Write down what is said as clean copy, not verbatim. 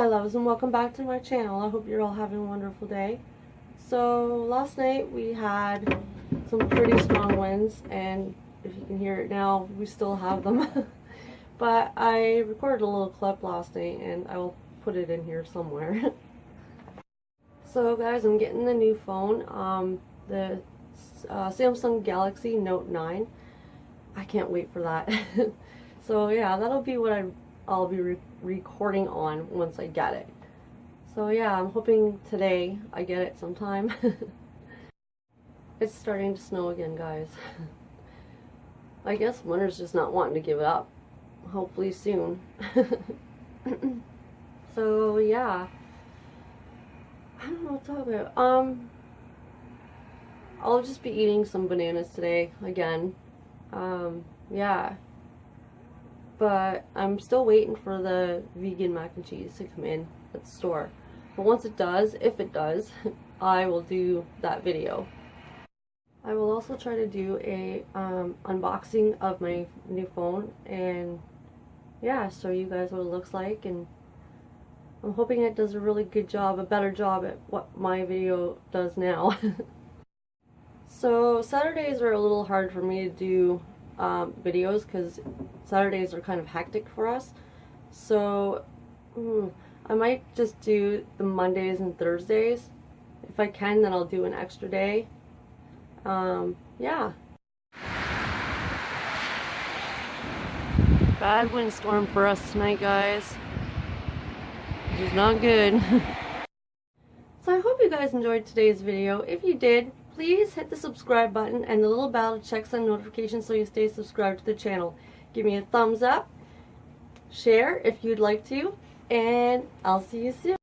my loves, and welcome back to my channel. I hope you're all having a wonderful day. So last night we had some pretty strong winds, and if you can hear it now, we still have them. But I recorded a little clip last night and I will put it in here somewhere. So guys, I'm getting the new phone, the Samsung Galaxy Note 9. I can't wait for that. So yeah, that'll be what I'll be recording on once I get it. So yeah, I'm hoping today I get it sometime. It's starting to snow again, guys. I guess winter's just not wanting to give it up. Hopefully soon. So yeah, I don't know what to talk about. I'll just be eating some bananas today again. Yeah. But I'm still waiting for the vegan mac and cheese to come in at the store. But once it does, if it does, I will do that video. I will also try to do a unboxing of my new phone and yeah, show you guys what it looks like, and I'm hoping it does a really good job, a better job at what my video does now. So Saturdays are a little hard for me to do videos because Saturdays are kind of hectic for us. So I might just do the Mondays and Thursdays. If I can, then I'll do an extra day. Yeah. Bad windstorm for us tonight, guys. Which is not good. So I hope you guys enjoyed today's video. If you did, please hit the subscribe button and the little bell to check some notifications so you stay subscribed to the channel. Give me a thumbs up, share if you'd like to, and I'll see you soon.